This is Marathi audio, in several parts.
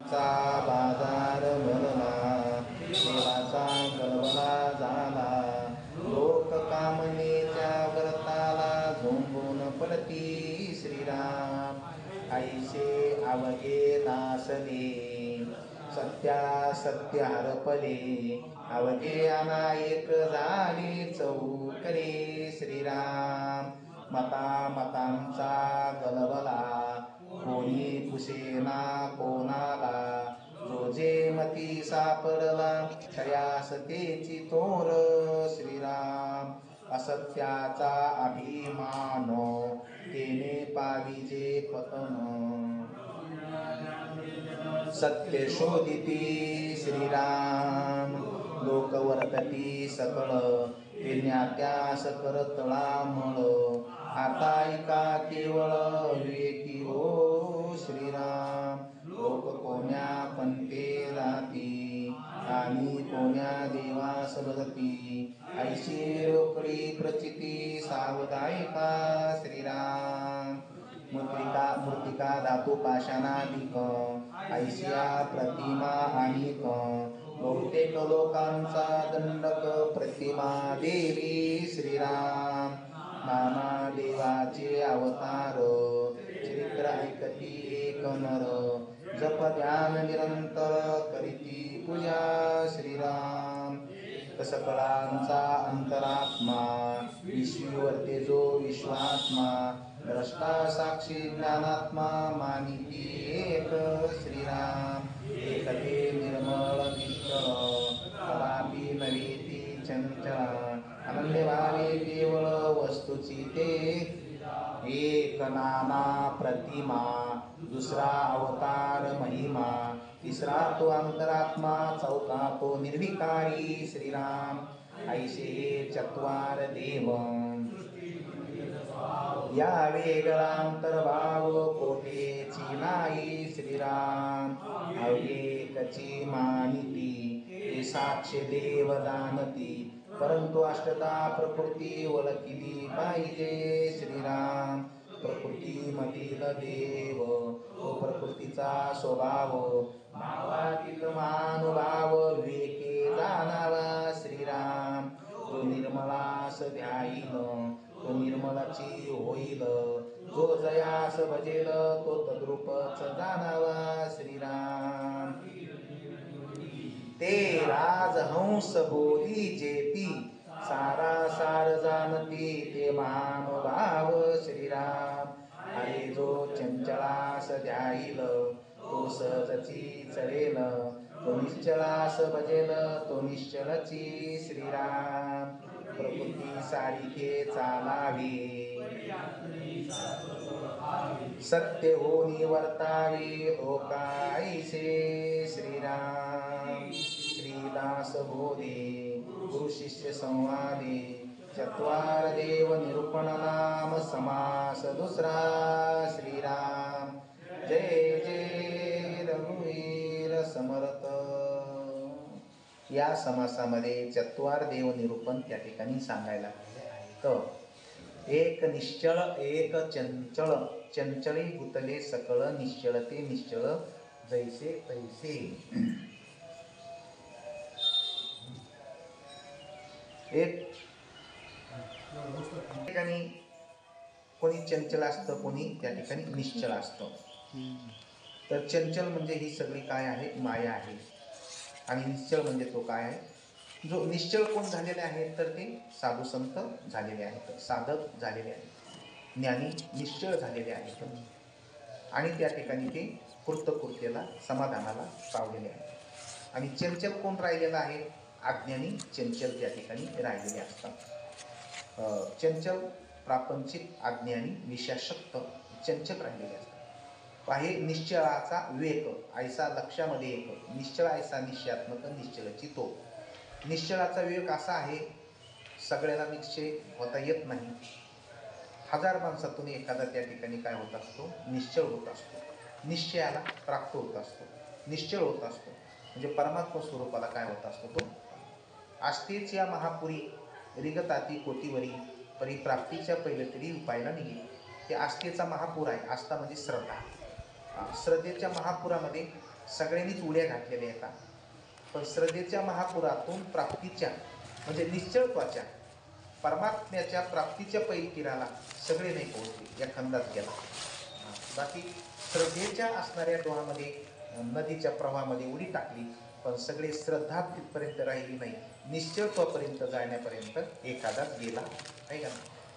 चा बाजार भरला, देवाचा कलबला झाला. लोक कामनेच्या व्रताला झोंबून पडती श्रीराम. ऐसे अवघे नासले, सत्या सत्य हरपले. अवघे अनायक झाले चौकरे श्रीराम. मता मतांचा गलबला, कोणी कुशेना कोणाला. जो जे मती सापडला, क्षयास तेची तोर श्रीराम. असत्याचा अभिमान, तेने पाविजे पतन. सत्य शोधिती श्रीराम. लोक वर्तती सकळ, ते ज्ञात्यास करतळामळ. आता ऐका केवळ विवेकी हो श्रीराम. लोक कोण्या पंथे जाती, आणि कोण्या देवास भजती. ऐशी रोकडी प्रचिती सावधायका श्रीराम. मृतिका धातू पाषाणाधिक, ऐशिया प्रतिमा अनेक. बहुतेक लोकांचा दंडक प्रतिमा देवी श्रीराम. नाना देवाचे अवतार, चरित्र ऐकती एक नर. जप ध्यान निरंतर करीती पूजा श्रीराम. सकळांचा अंतरात्मा, विश्ववर्ते जो विश्वात्मा. द्रष्टा साक्षी ज्ञानात्मा, मानिती एक श्रीराम. एक ते निर्मळ निश्चळ, कदापि नव्हेती चंचला. अनन्य भावे केवळ वस्तूची ते, एक नाना प्रतिमा. दुसरा अवतार महिमा, तिसरा तो अंतरात्मा. चौथा तो निर्विकारी श्रीराम. ऐसे चत्वार देव, या वेगळा अंतर्भाव कोठेची नाही श्रीराम. अवेकची मानिती, ते साक्ष देव जाणती. परंतु अष्टता प्रकृती ओळखली पाहिजे श्रीराम. प्रकृतीमधील देव, तो प्रकृतीचा स्वभाव. भावातील महानुभाव, विवेके जाणावा श्रीराम. जो निर्मलास ध्यायील, तो निर्मलाची होईल. जो जयास भजेल, तो तद्रूपच जाणावा श्रीराम. ते राजहंस बोली जेती, सारासार जाणती ते महानुभाव श्रीराम. अरे जो चंचलास ध्यायील, तो सहजची चढेल. तो निश्चलास भजेल, तो निश्चलची श्रीराम. प्रकृती सारिखे चालावे, सत्य होनी वर्तावे. लोकाईसे श्रीराम. श्रीदास बोधे, गुरु शिष्य संवादे. चत्वार देव निरूपण नाम समास दुसरा श्रीराम. जय जय रघुवीर समर्थ. या समासामध्ये चत्वार देव निरूपण त्या ठिकाणी सांगायला तर एक निश्चळ, एक चंचळ. चंचळे गुतले सकळ, निश्चळते निश्चळ जैसे तैसे. एक ठिकाणी कोणी चंचल असतं, कोणी त्या ठिकाणी निश्चळ असतं. तर चंचल म्हणजे ही सगळी काय आहे, माया आहे. आणि निश्चळ म्हणजे तो काय आहे, जो निश्चळ कोण झालेले आहेत तर ते साधू संत झालेले आहेत, साधक झालेले आहेत, ज्ञानी निश्चळ झालेले आहेत. आणि त्या ठिकाणी ते कृतकृत्यला, समाधानाला पावलेले आहेत. आणि चंचल कोण राहिलेला आहे, अज्ञानी चंचल त्या ठिकाणी राहिलेले असतात. चंचल प्रापंचिक, अज्ञानी विषयाशक्त चंचल राहिलेले असतात. आहे निश्चळाचा विवेक, ऐसा लक्षामध्ये येतो. निश्चळ ऐसा निश्चयात्मक, निश्चळची तो. निश्चळाचा विवेक असा आहे, सगळ्याला निश्चय होता येत नाही. हजार माणसातून एखादा त्या ठिकाणी काय होत असतो, निश्चळ होत असतो, निश्चयाला प्राप्त होत असतो, निश्चळ होत असतो. म्हणजे परमात्मा स्वरूपाला काय होत असतो तो. आस्तेच या महापुरी रिगताती कोटीवरी, परिप्राप्तीच्या पहिले तरी उपायला निघे. हे आस्थेचा महापूर आहे. आस्था म्हणजे श्रद्धा. श्रद्धेच्या महापुरामध्ये सगळ्यांनीच उड्या घातलेल्या येतात, पण श्रद्धेच्या महापुरातून प्राप्तीच्या म्हणजे निश्चळत्वाच्या परमात्म्याच्या प्राप्तीच्या पैकीराला सगळे नाही पोहोचले, या खंडात गेला. बाकी श्रद्धेच्या असणाऱ्या डोहामध्ये नदीच्या प्रवाहामध्ये उडी टाकली, पण सगळे श्रद्धा तिथपर्यंत राहिली नाही, निश्चळत्वापर्यंत जाण्यापर्यंत एखादाच गेला आहे का.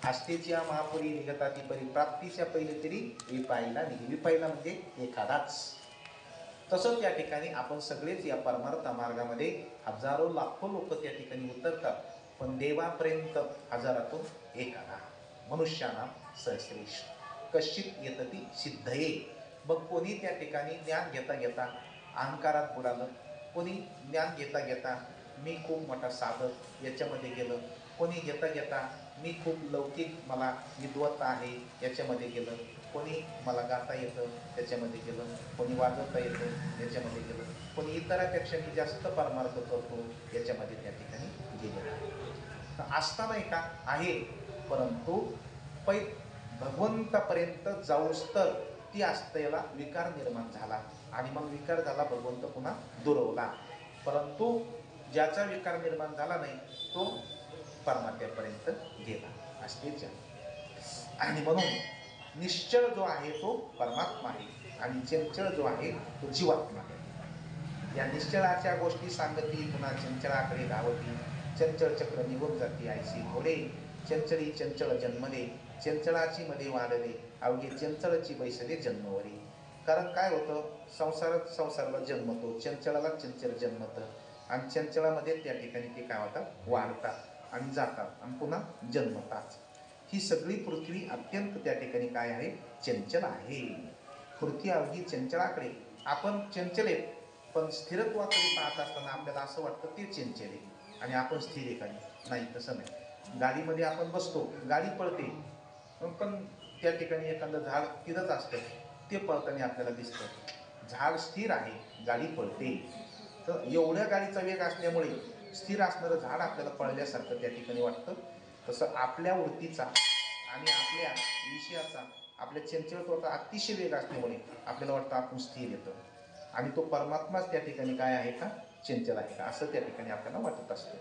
आस्थेच्या महापुरी निगता ती परी प्राप्तीच्या पहिले तरी विपाईला निघे. विपाईला म्हणजे एखादाच. तसं त्या ठिकाणी आपण सगळेच या परमार्थ मार्गामध्ये हजारो लाखो लोक त्या ठिकाणी उतरतात, पण देवापर्यंत हजारातून एखादा. मनुष्याना सहस्रेश कश्चित येतती सिद्धये. मग कोणी त्या ठिकाणी ज्ञान घेता घेता अहंकारात बुडालं, कोणी ज्ञान घेता घेता मी खूप मोठा साधक याच्यामध्ये गेलं, कोणी घेता घेता मी खूप लौकिक मला विद्वत्ता आहे याच्यामध्ये गेलं, कोणी मला गाता येतं त्याच्यामध्ये गेलं, कोणी वाजवता येतं याच्यामध्ये गेलं, कोणी इतरापेक्षा मी जास्त परमार्थ करतो याच्यामध्ये त्या ठिकाणी गेलेलं आहे. असताना एका आहे, परंतु भगवंतापर्यंत जाऊस तर ती आस्थेला विकार निर्माण झाला, आणि मग विकार झाला, भगवंत पुन्हा दुरवला. परंतु ज्याचा विकार निर्माण झाला नाही तो परमात्म्यापर्यंत गेला आस्थेच्या. आणि म्हणून निश्चळ जो आहे तो परमात्मा आहे, आणि चंचळ जो आहे तो जीवात्मा आहे. या निश्चळाच्या गोष्टी सांगती, पुन्हा चंचळाकडे धावती. चंचळ चक्र निघून जाती ऐसी घोडे, चंचळी चंचळ जन्मले, चंचळाची मध्ये वाढले, अवघे चंचळची बैसले जन्मवरी. कारण काय होतं, संसाराला जन्मतो, चंचळाला चंचल जन्मतं, आणि चंचळामध्ये त्या ठिकाणी ते काय होतात, वाढतात आणि जातात आणि पुन्हा जन्मतात. ही सगळी पृथ्वी अत्यंत त्या ठिकाणी काय आहे, चंचल आहे. पृथ्वी अवघी चंचळाकडे. आपण चंचल आहेत, पण स्थिरत्वाकडे पाहत असताना आपल्याला असं वाटतं ते चंचल आहे आणि आपण स्थिर आहे काही नाही. तसं नाही. गाडीमध्ये आपण बसतो, गाडी पळते, पण त्या ठिकाणी एखादं झाड तिथंच असतं, ते पळताना आपल्याला दिसतं. झाड स्थिर आहे, गाडी पळते. तर एवढ्या गाडीचा वेग असल्यामुळे स्थिर असणारं झाड आपल्याला पळल्यासारखं त्या ठिकाणी वाटतं. तसं आपल्या वृत्तीचा आणि आपल्या विषयाचा, आपल्या चंचलत्वाचा अतिशय वेग असल्यामुळे आपल्याला वाटतं आपण स्थिर येतो, आणि तो परमात्माच त्या ठिकाणी काय आहे का, चंचल आहे का, असं त्या ठिकाणी आपल्याला वाटत असतं.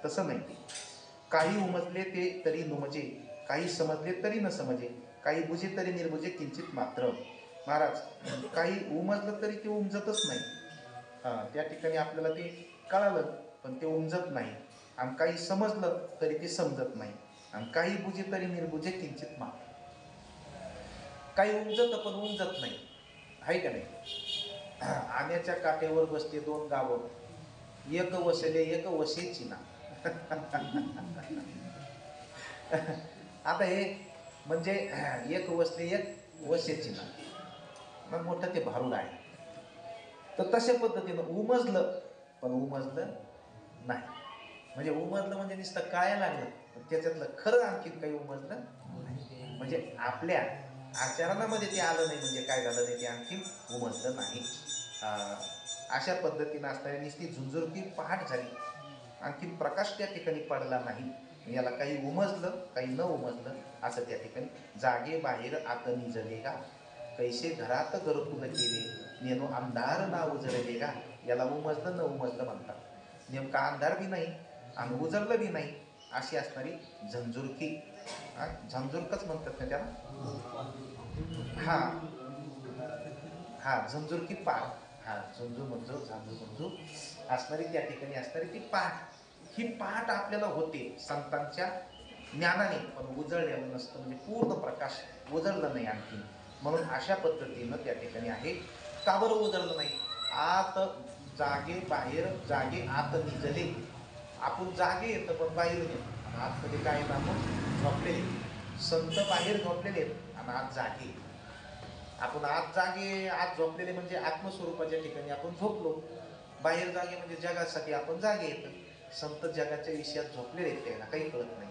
तसं नाही. काही उमजले ते तरी नुमजे, काही समजले तरी न समजे, काही बुजे तरी निर्बुजे किंचित मात्र. महाराज, काही उमजलं तरी ते उमजतच नाही. त्या ठिकाणी आपल्याला ते कळालं पण ते उमजत नाही, आणि काही समजलं तरी ते समजत नाही, आणि काही बुजे तरी निर्बुजे किंचित मात्र. काही उमजत पण उमजत नाही, आहे का नाही. आण्याच्या काठेवर बसते दोन गावं, एक वसले एक वसेची ना. आता हे म्हणजे एक वसले एक वसेची ना, मग मोठं ते भारूड आहे. तर तशा पद्धतीनं उमजलं पण उमजलं नाही. म्हणजे उमजलं म्हणजे नुसतं कळायला लागलं, पण त्याच्यातलं खरं आणखीन काही उमजलं नाही. म्हणजे आपल्या आचरणामध्ये ते आलं नाही, म्हणजे काय झालं नाही ते आणखीन उमजलं नाही. अशा पद्धतीनं असताना नुसती झुंजुरकी पहाट झाली, आणखीन प्रकाश त्या ठिकाणी पडला नाही. याला काही उमजलं काही न उमजलं असं त्या ठिकाणी. जागे बाहेर आत निजले गा, कैसे घरात घरकुल केले, नेनो अंधार ना उजळले गा. याला उमजलं न उमजलं म्हणतात. नेमका अंधार बी नाही आणि उजळलं बी नाही, अशी असणारी झंझुरकी. झंझुरकच म्हणतात ना त्याला. हा झंझुरकी पाठ. झुंजू मंजू झांजू मंजू असणारी त्या ठिकाणी असणारी ती पाठ. ही पाठ आपल्याला होते संतांच्या ज्ञानाने, पण उजळलेलं नसतं, म्हणजे पूर्ण प्रकाश उजळलं नाही आणखी. म्हणून अशा पद्धतीनं त्या ठिकाणी आहे. का बरं उजळलं नाही. आत जागे बाहेर, जागे आत निजले. आपण जागे येतं पण बाहेर येतो, आणि आतमध्ये काय येतं, आपण झोपलेले. संत बाहेर झोपलेले आणि आत जागे. आपण आत जागे आत झोपलेले म्हणजे आत्मस्वरूपाच्या ठिकाणी आपण झोपलो. बाहेर जागे म्हणजे जगासाठी आपण जागे येतं. संत जगाच्या विषयात झोपलेले आहेत, त्यांना काही कळत नाही.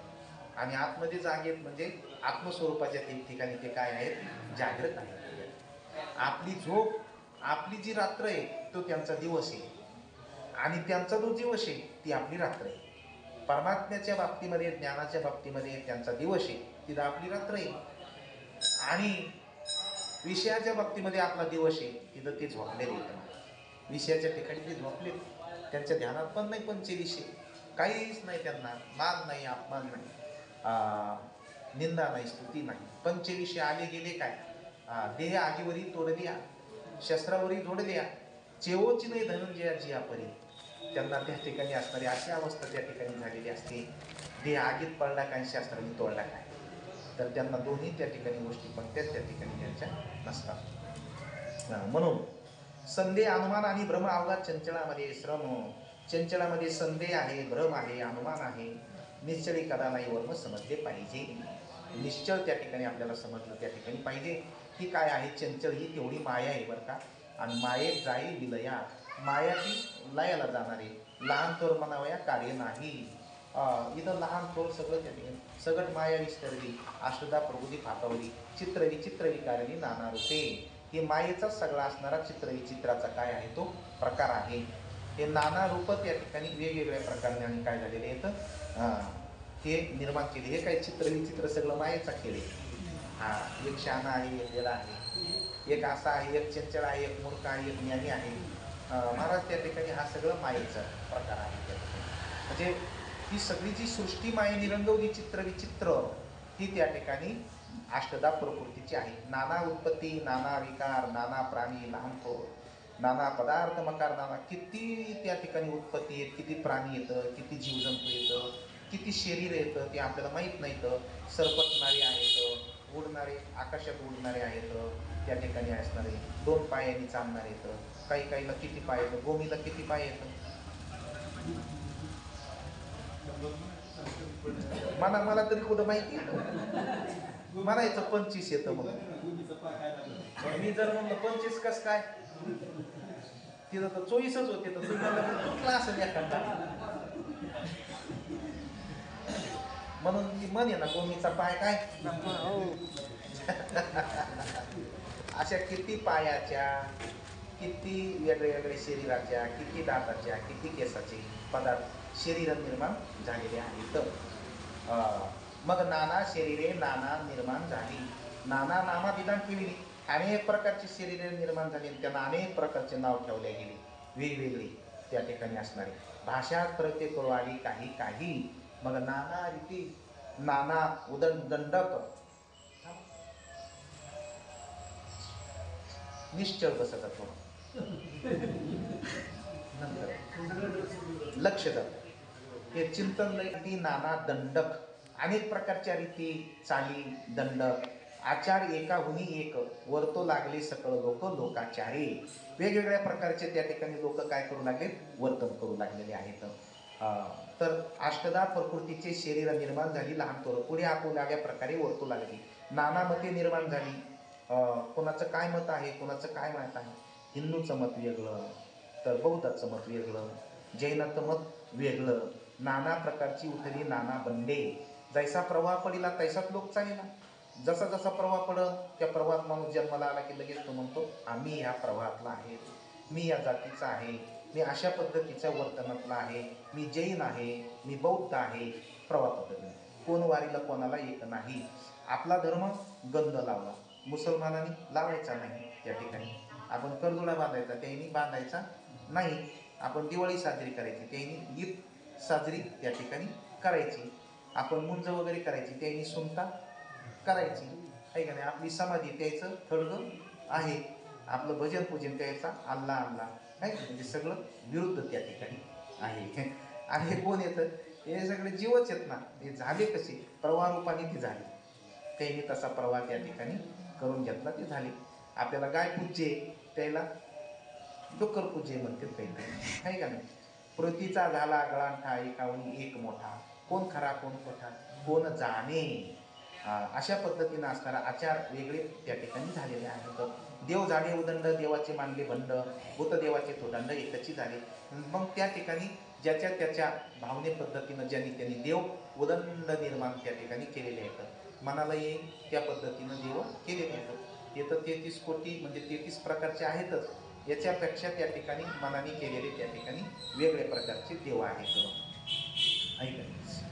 आणि आतमध्ये जागेत म्हणजे आत्मस्वरूपाच्या ठिकाणी ते काय आहेत, जागृत आहेत. आपली झोप, आपली जी रात्र आहे तो त्यांचा दिवस आहे, आणि त्यांचा जो दिवस आहे ती आपली रात्र आहे. परमात्म्याच्या बाबतीमध्ये, ज्ञानाच्या बाबतीमध्ये त्यांचा दिवस आहे, तिथं आपली रात्र आहे. आणि विषयाच्या बाबतीमध्ये आपला दिवस आहे, तिथं ते झोपलेले येतं. विषयाच्या ठिकाणी ते झोपले, त्यांच्या ध्यानात पण नाही पंचविषय, काहीच नाही त्यांना, मान नाही, अपमान नाही, निंदा नाही, स्तुती नाही. पंचविषय आले गेले काय? देह आगीवरी तोडलिया, शस्त्रावरी जोडलिया, चेवोची नाही धनंजयाची परी. त्यांना त्या ठिकाणी असणारी अशी अवस्था त्या ठिकाणी झालेली असते. देह आगीत पडला काय, शास्त्राने तोडला काय. तर त्यांना दोन्ही त्या ठिकाणी गोष्टी पण त्या ठिकाणी त्यांच्या नसतात. म्हणून संदेह, अनुमान आणि भ्रम अवघा चंचलामध्ये श्रम. चंचलामध्ये संदेह आहे, भ्रम आहे, अनुमान आहे. निश्चळी कदा नाही वर्म समजले पाहिजे. निश्चळ त्या ठिकाणी आपल्याला समजलं त्या ठिकाणी पाहिजे की काय आहे. चंचल ही तेवढी माया आहे बरं का. आणि मायेत जाई विलया, माया ती लयाला जाणारे. लहान थोर म्हणावया कार्य नाही. इथं लहान थोर सगळं त्या ठिकाणी, सगळं माया विस्तरली, अष्टदा प्रकृती फाकावली, चित्र विचित्र विकारणी नाना रूपे. हे मायेचाच सगळा असणारा चित्र विचित्राचा काय आहे तो प्रकार आहे. हे नाना रूप त्या ठिकाणी वेगवेगळ्या प्रकारने आणि काय झालेले आहेत हे निर्माण केले. हे काय चित्र विचित्र सगळं मायेचा खेळ आहे. एक शहाणा आहे, एक वेळा आहे, एक असा आहे, एक चंचल आहे, एक मूर्ख आहे, एक ज्ञानी आहे. महाराज त्या ठिकाणी हा सगळं मायेचा प्रकार आहे. म्हणजे ही सगळी जी सृष्टी मायेने रंगवली चित्र विचित्र, ही त्या ठिकाणी अष्टदा प्रकृतीची आहे. नाना उत्पत्ती, नाना विकार, नाना प्राणी, लहान थोर, नाना पदार्थ मकार, नाना किती त्या ठिकाणी उत्पत्ती आहेत, किती प्राणी येतं, किती जीवजंतू येतं, किती शरीर येतं ते आपल्याला माहीत नाही. तर सरपटणारे आहेत, उडणारे, आकाशात उडणारे आहेत, त्या ठिकाणी असणारे, 2 पायांनी चालणारे येतं, काही काहीला किती पाय येतं, गोमीला किती पाय येतं. मला तरी कुठं माहिती म्हणायचं 25 येतं. मग मी जर म्हणलं 25 कस काय, तिथं तर 24च होते. तर तुम्हाला असं एखादा म्हणून ती म्हणे ना, गोमीचा पाय काय. अशा किती पायाच्या, किती वेगळ्या शरीराच्या, किती दाताच्या, किती केसाचे पदार्थ शरीर निर्माण झालेले आहेत. मग नाना शरीरे नाना निर्माण झाली, नाना नामा विधान ठेवली. अनेक प्रकारची शरीरे निर्माण झाली, त्यांना अनेक प्रकारचे नाव ठेवले गेले, वेगवेगळे त्या ठिकाणी असणारे. भाषात प्रत्येक करू आली काही काही. मग नाना रीती, नाना दंडक. निश्चळ बसत जातो नंतर लक्ष जातं. हे चिंतन रीती, नाना दंडक, अनेक प्रकारच्या रीती, चाली, दंडक, आचार एकाहुनी एक, वर्तो लागले सकळ लोक लोकाचारी. वेगवेगळ्या प्रकारचे त्या ठिकाणी लोक काय करू लागले, वर्तन करू लागलेले आहेत. तर अष्टदा प्रकृतीचे शरीर निर्माण झाली, लहान थोर पुढे आपोलाव्या प्रकारे वर्तू लागली. नाना मते निर्माण झाली. कोणाचं काय मत आहे, कोणाचं काय मत आहे. हिंदूचं मत वेगळं, तर बौद्धाचं मत वेगळं, जैनाचं मत वेगळं. नाना प्रकारची उठली नाना बंडे. जैसा प्रवाह पडिला तैसाच लोक चालेला. जसा जसा प्रवाह पडल त्या प्रवाहात माणूस जन्माला आला की लगेच तो म्हणतो आम्ही ह्या प्रवाहातला आहे, मी या जातीचा आहे, मी अशा पद्धतीच्या वर्तनातला आहे, मी जैन आहे, मी बौद्ध आहे. प्रवाह पद्धती कोण वारीला कोणाला एक नाही. आपला धर्म गंध लावला, मुसलमानांनी लावायचा नाही. त्या ठिकाणी आपण करदुडा बांधायचा, त्यांनी बांधायचा नाही. आपण दिवाळी साजरी करायची, त्यांनी ईद साजरी त्या ठिकाणी करायची. आपण मुंज वगैरे करायची, त्यांनी सुमता करायची आहे का नाही. आपली समाधी त्याचं थडगं आहे, आपलं भजन पूजन त्याचा अल्ला अल्ला आहे. म्हणजे सगळं विरुद्ध त्या ठिकाणी आहे. आणि हे कोण येतं, हे सगळे जीवच आहेत ना. हे झाले कसे, प्रवाह रूपाने ते झाले. त्यांनी तसा प्रवाह त्या ठिकाणी करून घेतला, ते झाले. आपल्याला गाय पूज्य, त्याला डोकर पूज्य म्हणते काहीतरी आहे का नाही. पृथ्वीचा झाला गळांठा, एकावनी एक मोठा, कोण खरा कोण खोटा कोण जाणे. अशा पद्धतीनं असणारा आचार वेगळे त्या ठिकाणी झालेले आहेत. देव झाले उदंड, देवाचे मानले भंड, भूतदेवाचे थोदंड एकची झाले. मग त्या ठिकाणी ज्याच्या त्याच्या भावने पद्धतीनं ज्यांनी त्यांनी देव उदंड निर्माण त्या ठिकाणी केलेले आहेत. मनाला येईल त्या पद्धतीनं देव केलेले आहेत. ते तर 33 कोटी म्हणजे 33 प्रकारचे आहेतच. याच्यापेक्षा त्या ठिकाणी मनाने केलेले त्या ठिकाणी वेगळ्या प्रकारचे देव आहेत. ऐका,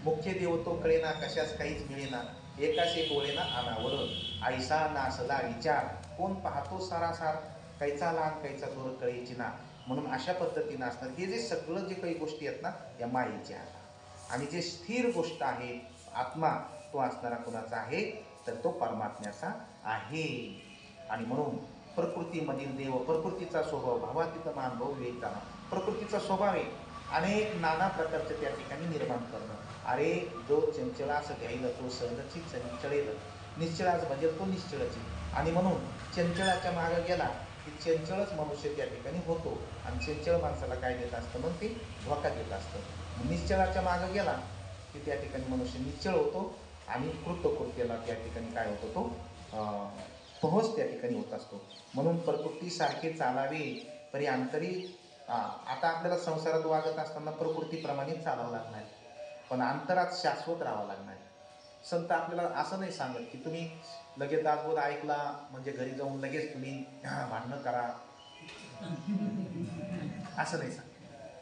मुख्य देव तो कळेना, कशास काहीच मिळेना, एकाच एक ओळेना अनावर, ऐसा नासला विचार, कोण पाहतो सारासार, काहीचा लहान काहीचा थोर कळेची ना. म्हणून अशा पद्धतीनं असणार. हे जे सगळं जे काही गोष्टी आहेत ना या मायेच्या आणि जे स्थिर गोष्ट आहे आत्मा तो असणारा कुणाचा आहे तर तो परमात्म्याचा आहे. आणि म्हणून प्रकृतीमधील देव प्रकृतीचा स्वभाव भावातीत अनुभव विवेकता प्रकृतीचा स्वभाव आहे अनेक नाना प्रकारचे त्या ठिकाणी निर्माण करणं. अरे जो चंचलास घ्यायला तो सहजची चंचळेल निश्चळाच म्हणजे तो निश्चळची. आणि म्हणून चंचळाच्या मागे गेला की चंचळच मनुष्य त्या ठिकाणी होतो आणि चंचळ माणसाला काय देत असतं मग ते धोका देत असतं. निश्चळाच्या मागे गेला की त्या ठिकाणी मनुष्य निश्चळ होतो आणि कृतकृत्यला त्या ठिकाणी काय होतो तो पोहोच त्या ठिकाणी होत असतो. म्हणून प्रकृतीसारखे चालावे परी अंतरी आता आपल्याला संसारात वागत असताना प्रकृतीप्रमाणे चालावं लागणार पण अंतरात शाश्वत राहावं लागणार. संत आपल्याला असं नाही सांगत की तुम्ही लगेच दासबोध ऐकला म्हणजे घरी जाऊन लगेच तुम्ही भांडणं करा असं नाही सांगत.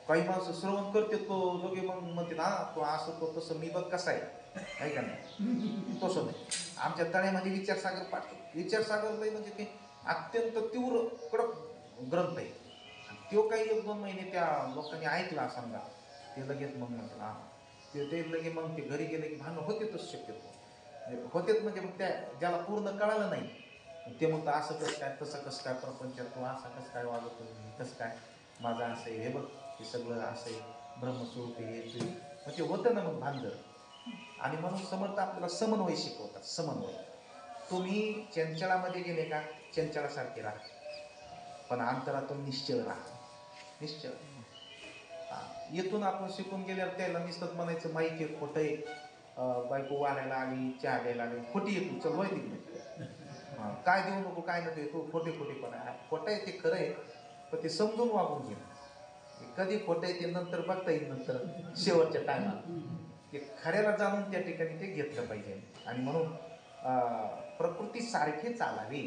काही माणसं श्रवण करते तो लगे मग म्हणते ना तो असं तो तसं मी बघ कसा आहे का नाही तसं नाही. आमच्या तळ्यामध्ये विचारसागर पाठतो. विचारसागर म्हणजे ते अत्यंत तीव्र कडक ग्रंथ आहे. तो काही 1-2 महिने त्या लोकांनी ऐकला समजा ते लगेच मग म्हणतात हा ते लगे मग ते घरी गेले की भांडण होतेच शक्यतो होतेच म्हणजे मग त्या ज्याला पूर्ण कळालं नाही ते म्हणतं असं कसं काय तसं कसं काय प्रपंचात तू असा कसं काय वागतो कसं काय माझं असं आहे हे बघ हे सगळं असं आहे ब्रह्मस्वरूप हे मग ते होतं ना मग भांडण. आणि म्हणून समर्थ आपल्याला समन्वय शिकवतात. समन्वय तुम्ही चंचळामध्ये गेले का चंचळासारखे राहा पण अंतरातून निश्चळ राहा. निश्चळ येथून आपण शिकून गेल्यावर त्याला नुसतं म्हणायचं माईक आहे खोटं आहे बायको वाढायला आली चहा द्यायला आली खोटी आहे तू चल होय तिकडे काय देऊ नको काय नको तू खोटे पण आहे खोटं आहे ते खरं आहे पण ते समजून वागून घे. कधी खोटं आहे ते नंतर बघता येईल नंतर शेवटच्या टायमाला ते खऱ्याला जाणून त्या ठिकाणी ते घेतलं पाहिजे. आणि म्हणून प्रकृतीसारखे चालावे.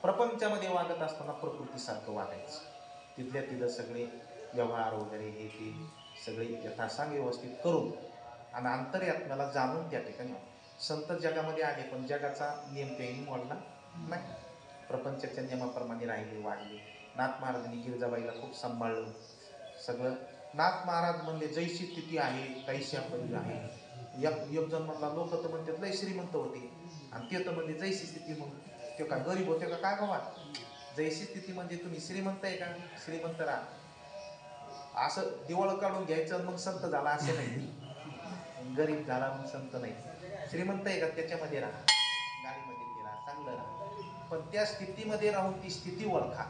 प्रपंचामध्ये वागत असताना प्रकृतीसारखं वागायचं. तिथल्या तिथं सगळे व्यवहार वगैरे हे ते सगळे यथासांग व्यवस्थित करून आणि अंतर्यात्म्याला जाणून त्या ठिकाणी संत जगामध्ये आले पण जगाचा नियम त्यांनी मोडला नाही. प्रपंचाच्या नियमाप्रमाणे राहिले वागले. नाथ महाराजांनी गिरजाबाईला खूप सांभाळलं सगळं. नाथ महाराज म्हणले जैशी स्थिती आहे तैशा परी आहे. एक जण म्हणला लोक तर म्हणतात लय श्रीमंत होते आणि ते तर म्हणजे जैशी स्थिती म्हणून ते काय गरीब होते का काय बाबा. जैशी स्थिती म्हणजे तुम्ही श्रीमंत आहे का श्रीमंत राहा असं दिवाळ काढून घ्यायचं मग संत झाला असं नाही. गरीब झाला मग संत नाही. श्रीमंत आहे का त्याच्यामध्ये राहा गाडीमध्ये फिरा चांगलं राहा पण त्या स्थितीमध्ये राहून ती स्थिती ओळखा.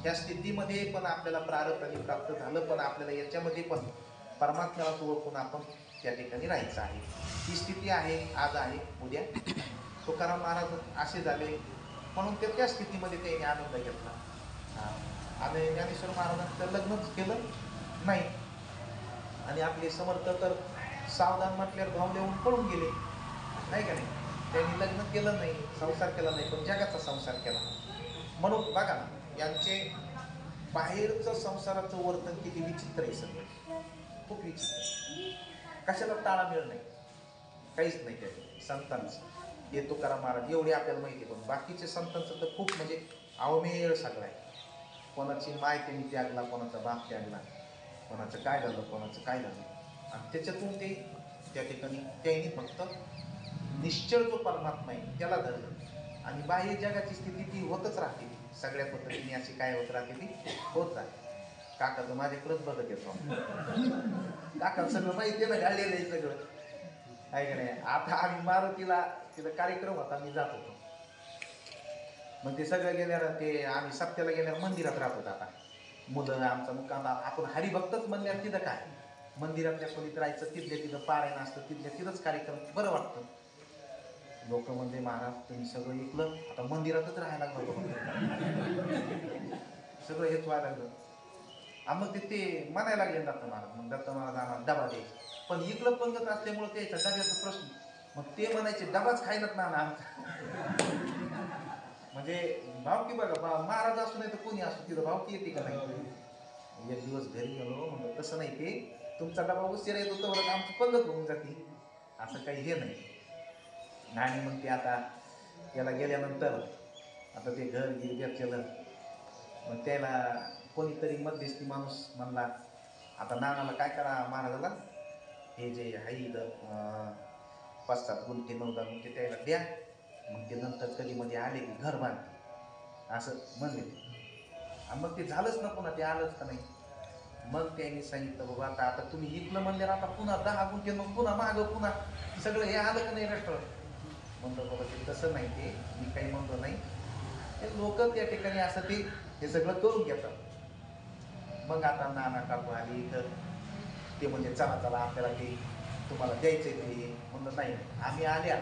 त्या स्थितीमध्ये पण आपल्याला प्रारब्धाने प्राप्त झालं पण आपल्याला याच्यामध्ये पण परमात्म्याला ओळखून आपण त्या ठिकाणी राहायचं आहे. ही स्थिती आहे आज आहे उद्या. तुकाराम महाराज असे झाले म्हणून त्या स्थितीमध्ये त्यांनी आनंद घेतला. आणि ज्ञानेश्वर महाराजांचं लग्नच केलं नाही आणि आपले समर्थ तर सावधान म्हटल्यावर भाव देऊन पळून गेले नाही का नाही. त्यांनी लग्न केलं नाही संसार केला नाही पण जगाचा संसार केला. म्हणून बघा ना यांचे बाहेरचं संसाराचं वर्तन किती विचित्र आहे सगळं खूप विचित्र. कशाला ताळमेळ नाही काहीच नाही त्याचे संतांचं. हे तुकाराम महाराज एवढे आपल्याला माहिती पण बाकीचे संतांचं तर खूप म्हणजे अवमेळ सगळं आहे. कोणाची माय त्यांनी त्यागला कोणाचा बाप त्यागला कोणाचं काय झालं कोणाचं काय झालं आणि त्याच्यातून ते त्या ठिकाणी त्यांनी फक्त निश्चळ जो परमात्मा आहे त्याला धरलं आणि बाह्य जगाची स्थिती ती होतच राहते. सगळ्या पद्धतीने अशी काय होत राहते ती होत राहते. काका तर माझ्याकडेच बघत येतो काका सगळं माहिती ना घाललेलं आहे सगळं आहे का नाही. आता आम्ही मारुतीला तिथं कार्यक्रम होता मी जात होतो मग ते सगळं गेल्यावर ते आम्ही सप्त्याला गेल्यावर मंदिरात राहत होतो. आता मुलं आमचा मुक्काम आपण हरिभक्तच म्हणल्यावर तिथं काय मंदिरातल्या खोलीत राहायचं तिथल्या तिथं पारायण असतं तिथल्या तिथंच कार्यक्रम बरं वाटतं. लोक म्हणजे महाराज तुम्ही सगळं ऐकलं आता मंदिरातच राहायला लागलं सगळं हेच व्हायला लागलं. मग ते म्हणायला लागले दत्त महाराज मग दत्त महाराज आम्हाला डबा द्यायचे पण इकडं पंगत असल्यामुळे त्याचा डब्याचा प्रश्न मग ते म्हणायचे डबाच खायनात ना आमचा म्हणजे भावकी बघा महाराज असू नाही तर कोणी असू तिथं भावकी येते का नाही. एक दिवस घरी गेलो म्हणलं तसं नाही ते तुमचा डबा उशिरा येतो तर आमची पंगत होऊन जाते असं काही हे नाही. आणि मग ते आता याला गेल्यानंतर आता ते घर गिरग्यात केलं मग त्याला कोणीतरी मध्यस्थी माणूस म्हणला, आता नानाला काय करा महाराजाला, हे जे आहे इथं 5-7 गुंठे 9-10 गुंठे त्याला द्या, मग ते नंतर कधी मध्ये आले की घर बांधते असं म्हणले ते. आणि मग ते झालंच ना, पुन्हा ते आलंच का नाही. मग त्यांनी सांगितलं बाबा आता तुम्ही इकलं म्हणले, आता पुन्हा 10 गुंठे मग पुन्हा मागं पुन्हा सगळं हे आलं का नाही रेस्टॉरंट. म्हणलं बाबा ते तसं नाही, ते मी काही म्हणतो नाही, ते लोक त्या ठिकाणी असं ते सगळं करून घेतात. मग आता नाना काकू आली तर ते म्हणजे चला चला आपल्याला ते तुम्हाला द्यायचे ते. म्हणलं नाही, आम्ही आल्या,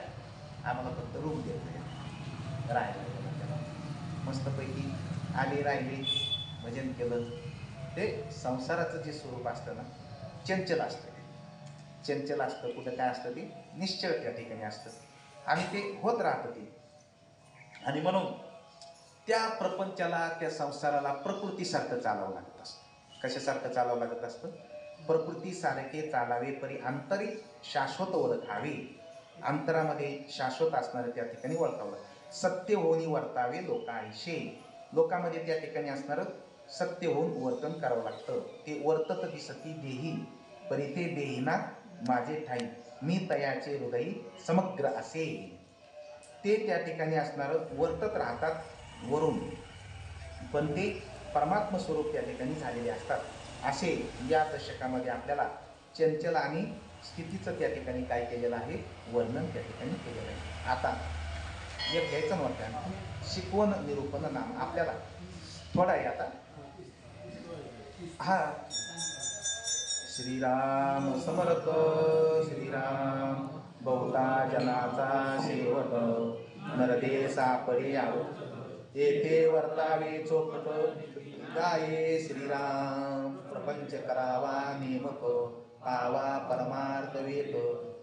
आम्हाला फक्त रूम द्यायचं राहायला. मस्तपैकी आले, राहिले, भजन केलं. ते संसाराचं जे स्वरूप असतं ना, चंचल असतं. चंचल असतं, कुठं काय असतं ते निश्चळ त्या ठिकाणी असतं आणि ते होत राहतं ते. आणि म्हणून त्या प्रपंचाला, त्या संसाराला प्रकृतीसारखं चालावं लागत असतं. कशासारखं चालावं लागत असतं? प्रकृतीसारखे चालावे परी अंतरी शाश्वत ओळखावे. अंतरामध्ये शाश्वत असणारे त्या ठिकाणी ओळखावं. सत्य होऊन वर्तावे लोकांशी. लोकांमध्ये त्या ठिकाणी असणारं सत्य होऊन वर्तन करावं लागतं. ते वर्तत दिसती देही परी ते देहीना माझे ठाई, मी तयाचे हृदयी समग्र असे. ते त्या ठिकाणी असणारं वर्तत राहतात वरून, पण ते परमात्म स्वरूप त्या ठिकाणी झालेले असतात. असे या दशकामध्ये आपल्याला चंचल आणि स्थितीचं त्या ठिकाणी काय केलेलं आहे, वर्णन त्या ठिकाणी केलेलं आहे. आता एक घ्यायचं नव्हतं, शिकवण निरूपण नाम आपल्याला थोडा आहे आता. हा, श्रीराम समर्थ. श्रीराम बहुता जनाचा शेवट, नरदे सापडे आवट, येथे वर्तावे चोपट, गाये श्रीराम प्रपंच करावा नेमक, पावा परमार्थ वेद,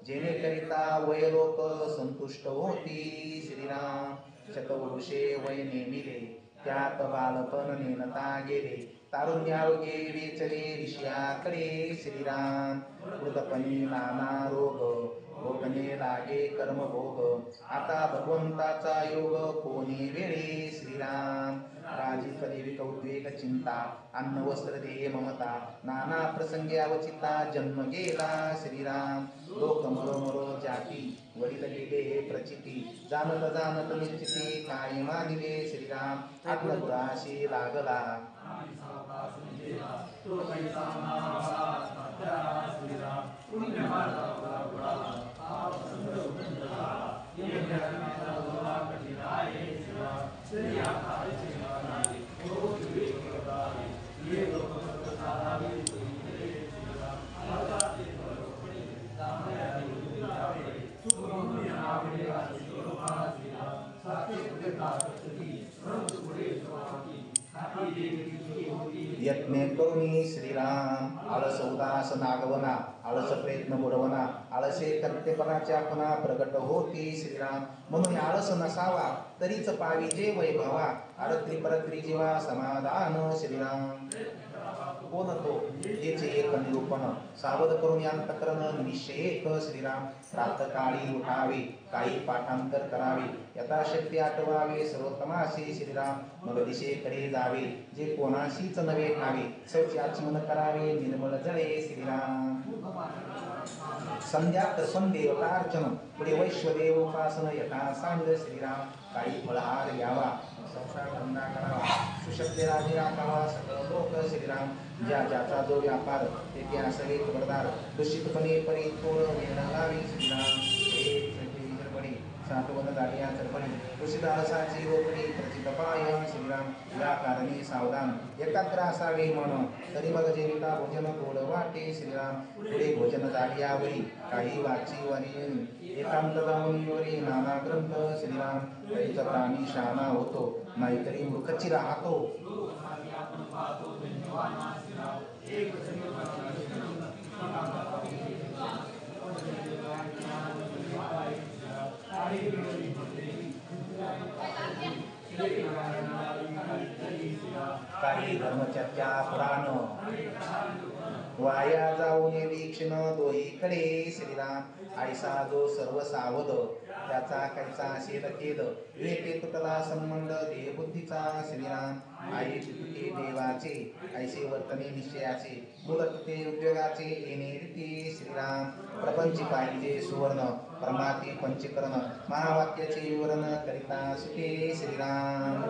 जेणेकरिता वयलोक संतुष्ट होती. श्रीराम शतवृषे वय नेमिले, त्यात बालपण नेनता गेले, तारुण्यारोगे वेचले ऋषियाकडे. श्रीराम वृद्धपणी नाना रोग, भोगणे लागे कर्मभोग, आता भगवंताचा योग कोणी वेळे. श्रीराम राजी कलिविक उद्वेग चिंता, अन्न वस्त्र देह ममता, नाना प्रसंगी अवचिता जन्म गेला. श्रीराम लोक मरो मरो जाती, वडील गेले प्रचिती, जाणत जाणत निश्चिती, काय मानिले. श्रीराम आत्मगुराशी लागला, यत्ने करुणी. श्रीराम आळस उदास नागवना, आळस प्रयत्न बुडवना, आळसे कर्तेपणाच्या खुणा प्रगट होती. श्रीराम म्हणून आळस नसावा, तरीच पावी जे वैभवा, अरत्री परत्री जीवा समाधान. श्रीराम कोण तो हेचे एक निरूपण, सावध करून अंतःकरण निश्चयेक. श्रीराम प्रातःकाळी उठावे, काही पाठांतर करावे, यथाशक्ती आठवावे सर्वोत्तमाशी. श्रीराम मग दिशेकडे जावे, जे कोणाशीच नवे ठावे, सौच आचमन करावे निर्मळ जळे. श्रीराम संध्या तर्पण देवतार्चन, पुढे वैश्वदेव उपासन यथा सांग. श्रीराम काही फळहार घ्यावा, संसार धंदा करावा, सुशक्य राजे राखावा सकळ लोक. श्रीराम ज्या ज्याचा जो व्यापार ते असावे खबरदार, दूषितपणे परी तोड वेळ लावी. श्रीराम साठवण झाली या चरपणी, दूषित आळसाची रोपणी प्रचित पाय. श्रीराम या कारणे सावधान, एकाग्र असावे मन, तरी मग जेविता भोजन गोड वाटे. श्रीराम पुढे भोजन झाली यावरी, काही वाची वरी, एकांत जाऊन वरी नाना ग्रंथ. श्रीराम तरीच प्राणी शहाणा होतो, नाहीतरी मूर्खची राहतो. काही धर्मचर्चा त्या पुराण वाया जाऊन दीक्षिण दोहीकडे श्रीराम ऐसा जो सर्व सावध त्याचा कैसा असेल खेद विवेके तुटला संबंध देहबुद्धीचा श्रीराम आई तुटे देवाचे ऐसे वर्तने निश्चयाचे मुदते उद्योगाचे येणे रीती श्रीराम प्रपंच पाहिजे सुवर्ण परमाती पंचकरण महावाक्याचे विवरण करिता सुखे श्रीराम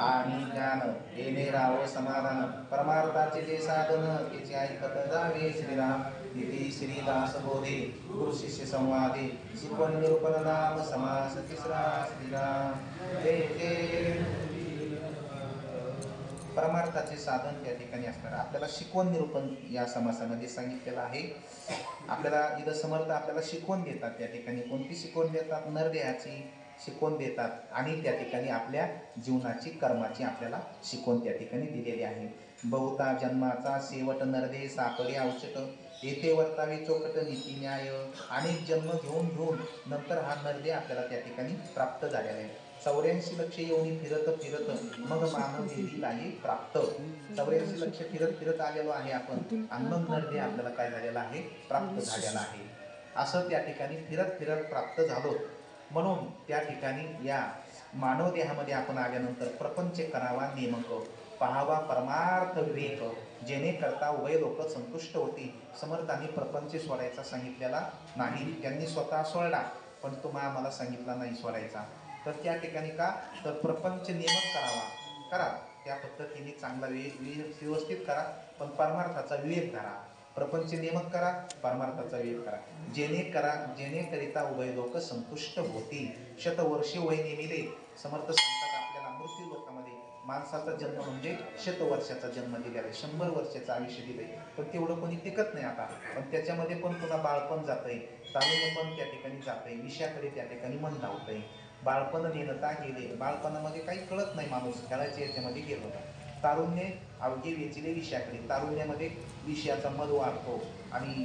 आणि ज्ञान येणे राहो समाधान परमार्थाचे जे साधन त्याचे ऐकत जावे श्रीराम इति श्रीदास बोधे गुरु शिष्य संवादे शिकवण निरूपण नाम समास तिसरा श्रीराम जय जय. परमार्थाचे साधन त्या ठिकाणी असणार आपल्याला शिकवण निरूपण या समासामध्ये सांगितलेलं आहे. आपल्याला इथं समर्थ आपल्याला शिकवण देतात. त्या ठिकाणी कोणती शिकवण देतात? नरदेहाची शिकवण देतात आणि त्या ठिकाणी आपल्या जीवनाची कर्माची आपल्याला शिकवण त्या ठिकाणी दिलेली आहे. बहुता जन्माचा शेवट नरदेह सापडे अवचट येथे वर्तावे चोकट नीती न्याय अनेक जन्म घेऊन नंतर हा नरदेह आपल्याला त्या ठिकाणी प्राप्त झालेला आहे. 84 लक्ष येऊन फिरत फिरत मग मानव देवी लागे प्राप्त. 84 लक्ष फिरत आलेलो आहे आपण आणि मग नरदेह आपल्याला काय झालेला आहे? प्राप्त झालेला आहे. असं त्या ठिकाणी फिरत प्राप्त झालो. म्हणून त्या ठिकाणी या मानव देहामध्ये आपण आल्यानंतर प्रपंच करावा नेमक पाहावा परमार्थ विवेक जेणे करता उभय लोक संतुष्ट होती. समर्थांनी प्रपंच सोडायचा सांगितलेला नाही. त्यांनी स्वतः सोडला पण तुम्हाला आम्हाला सांगितला नाही सोडायचा. तर त्या ठिकाणी का तर प्रपंच नेमक करा त्या पद्धतीने चांगला व्यवस्थित करा पण परमार्थाचा विवेक धरा. प्रपंच नेमक करा परमार्थाचा विवेक करा जेणेकरिता उभय लोक संतुष्ट होती. शतवर्षे वय नेमिले समर्थ सांगतात आपल्याला मृत्यू लोकामध्ये माणसाचा जन्म म्हणजे शतवर्षाचा जन्म दिलेला आहे. 100 वर्षाचं आयुष्य दिलंय पण तेवढं कोणी टिकत नाही आता. पण त्याच्यामध्ये पण पुन्हा बाळपण जातंय तारुण्य पण त्या ठिकाणी जातंय विषयाकडे त्या ठिकाणी मन धावतंय. बाळपण नेणता गेले बाळपणामध्ये काही कळत नाही माणूस खेळायच्या याच्यामध्ये गेलो. तारुण्य अवघे वेचिले विषयाकडे तारुण्यामध्ये विषयाचा मध वाढतो आणि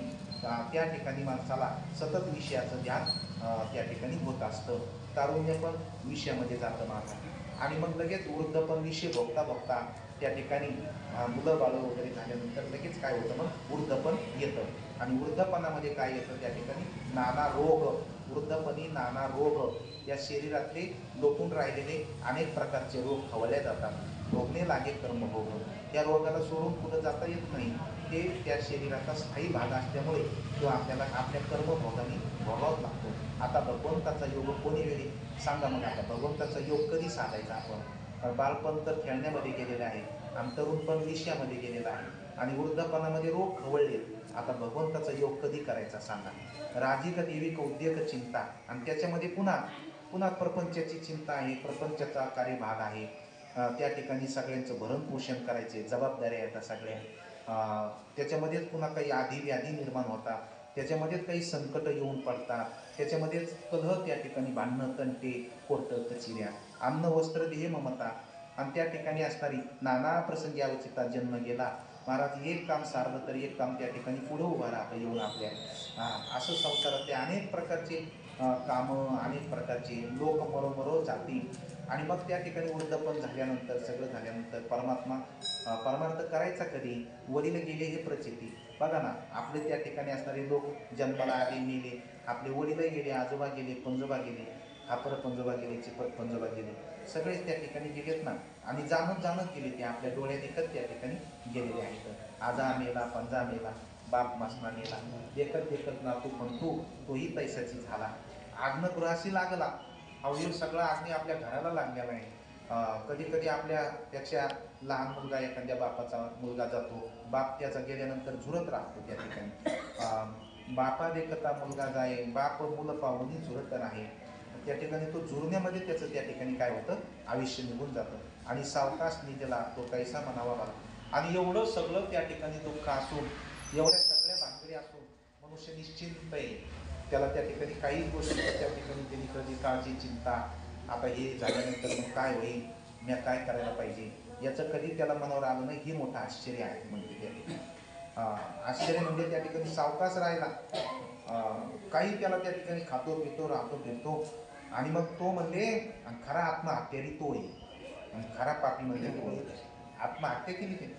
त्या ठिकाणी माणसाला सतत विषयाचं ध्यान त्या ठिकाणी होत असतं. तारुण्य पण विषयामध्ये जातं माझा आणि मग लगेच वृद्धपण विषय भोगता त्या ठिकाणी मुलं बाळं वगैरे झाल्यानंतर लगेच काय होतं मग वृद्धपण येतं आणि वृद्धपणामध्ये काय येतं त्या ठिकाणी नाना रोग. वृद्धपणी नाना रोग या शरीरातले लोपून राहिलेले अनेक प्रकारचे रोग खवळले जातात. भोगणे लागे कर्म भोग त्या रोगाला सोडून पुढे जाता येत नाही. ते त्या शरीराचा स्थायी भाग असल्यामुळे तो आपल्याला आपल्या कर्मभोगाने भोगावाच लागतो. आता भगवंताचा योग कोणी वेळी सांगा मग आता भगवंताचा योग कधी साधायचा आपण? बालपण तर खेळण्यामध्ये गेलेलं आहे आणि तरुणपण विषयामध्ये गेलेलं आहे आणि वृद्धपणामध्ये रोग खवळले. आता भगवंताचा योग कधी करायचा सांगा? राजिक देविक उद्योग चिंता आणि त्याच्यामध्ये पुन्हा प्रपंचाची चिंता आहे. प्रपंचाचा कार्यभाग आहे. त्या ठिकाणी सगळ्यांचं भरण पोषण करायचे जबाबदाऱ्या येतात सगळ्या. त्याच्यामध्येच पुन्हा काही आधी व्याधी निर्माण होतात. त्याच्यामध्येच काही संकट येऊन पडतात. त्याच्यामध्येच कलह त्या ठिकाणी भांडणं तंटे कोर्ट कचिऱ्या अन्न वस्त्र देह ममता आणि त्या ठिकाणी असणारी नाना प्रसंगी अवचिता जन्म गेला. महाराज एक काम सारलं तर एक काम त्या ठिकाणी पुढं उभा राहतं येऊन आपल्या. असं संसारातले अनेक प्रकारचे कामं अनेक प्रकारचे लोक मरोमरो जाती आणि मग त्या ठिकाणी वृद्धपण झाल्यानंतर सगळं झाल्यानंतर परमार्थ करायचा कधी? वडील गेले हे प्रचिती बघा ना. आपले त्या ठिकाणी असणारे लोक जन्माला आले मेले. आपले वडीलही गेले आजोबा गेले पंजोबा गेले खापर पंजोबा गेले चिपट पंजोबा गेले सगळेच त्या ठिकाणी गेलेत ना. आणि जाणत गेले ते आपल्या डोळ्यात एकच त्या ठिकाणी गेलेले आहेत. आजा मेला पंजा मेला बाप मासना मेला देखत ना तू पण तोही पैशाची झाला. आग्न गृहाशी लागला. अवयव सगळा अग्नी आपल्या घराला लागलेला आहे. कधी कधी आपल्यापेक्षा लहान मुलगा एखाद्या बापाचा मुलगा जातो. बाप त्याचा गेल्यानंतर झुरत राहतो त्या ठिकाणी. बापा देखता मुलगा जाय बाप मुलं पाहूनही झुरत आहे. त्या ठिकाणी तो झुरण्यामध्ये त्याचं त्या ठिकाणी काय होतं आयुष्य निघून जातं आणि सावकाश निधला तो कैसा म्हणावा मला. आणि एवढं सगळं त्या ठिकाणी दुःख असून एवढ्या सगळ्या भानगडी असून मनुष्य निश्चिंत आहे. त्याला त्या ठिकाणी काही गोष्टी त्या ठिकाणी त्यांनी कधी काळजी चिंता आता हे झाल्यानंतर मग काय होईल मी काय करायला पाहिजे याचं कधी त्याला मनावर आलं नाही. हे मोठं आश्चर्य आहे म्हणजे त्या ठिकाणी. आश्चर्य म्हणजे त्या ठिकाणी सावकाश राहिला. काही त्याला त्या ठिकाणी खातो पितो राहतो फिरतो आणि मग तो म्हणजे खरा आत्महत्यारी तो आहे आणि खरा पापी म्हणजे तो आत्महत्या केली ते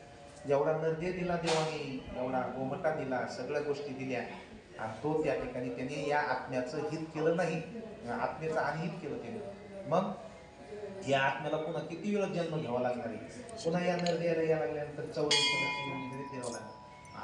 जेवढा नरदे दिला देवाने, एवढा गोमटा दिला, सगळ्या गोष्टी दिल्या, आणि तो त्या ठिकाणी त्याने या आत्म्याचं हित केलं नाही, आत्म्याचं अनहित केलं त्याने. मग या आत्म्याला पुन्हा किती वेळा जन्म घ्यावा लागणार आहे, पुन्हा या नरदेला या लागल्यानंतर 84 योनी द्यावं लागणार.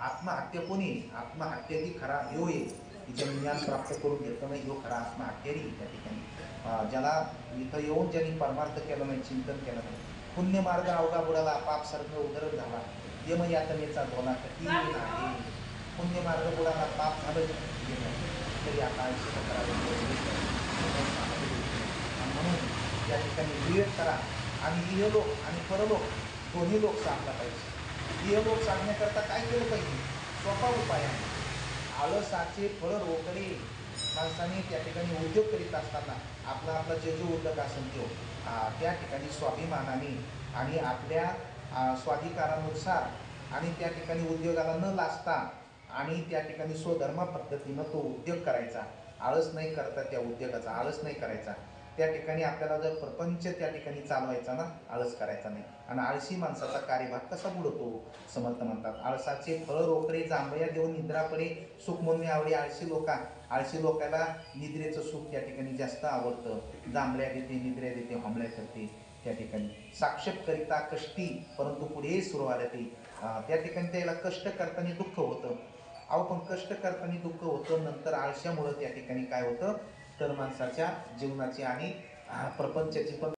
आत्महत्या कोणी? आत्महत्या ही खरा ह्यो आहे की ज्या ज्ञान प्राप्त करून घेतलं नाही, ह्यो खरा आत्महत्यारी त्या ठिकाणी. ज्याला इथं येऊन ज्यांनी परमार्थ केलं नाही, चिंतन केलं नाही, पुण्य मार्ग अवघा बुडाला, पाप सर्ग उदरत झाला, यमयातनेचा धोना कठीण आहे. पुण्य मार्ग बुडाला, पाप झालं तरी आता आयुष्य करावे, म्हणून या ठिकाणी विवेक करा. आणि इहलोक आणि परलोक दोन्ही लोक साधला पाहिजे. इहलोक साधण्याकरता काय केलं पाहिजे? सोपा उपाय आहे. आळसाचे फळ रोकडे. माणसाने त्या ठिकाणी उद्योग करीत असताना आपला आपला जे जो उद्योग असेल तो त्या ठिकाणी स्वाभिमानाने आणि आपल्या स्वाधिकारानुसार आणि त्या ठिकाणी उद्योगाला न लाजता आणि त्या ठिकाणी स्वधर्म पद्धतीनं तो उद्योग करायचा. आळस नाही करता त्या उद्योगाचा, आळस नाही करायचा. त्या ठिकाणी आपल्याला जर प्रपंच त्या ठिकाणी चालवायचा ना, आळस करायचा नाही. आणि आळशी माणसाचा कार्यभाग कसा बुडतो? समर्थ म्हणतात, आळसाचे फळ रोकडे, जांभया देऊन निद्रा पडे, सुख म्हणून आवडे आळशी लोका. आळशी लोकांना निद्रेचं सुख त्या ठिकाणी जास्त आवडतं. जांभळ्या देते, निद्रा देते, हमल्या करते. त्या ठिकाणी साक्षेप करिता कष्टी, परंतु पुढे सुरुवात येते. त्या ठिकाणी त्याला कष्ट करताना दुःख होतं. अहो पण कष्ट करताना दुःख होतं, नंतर आळशामुळं त्या ठिकाणी काय होतं, तर माणसाच्या जीवनाची आणि प्रपंचाची पण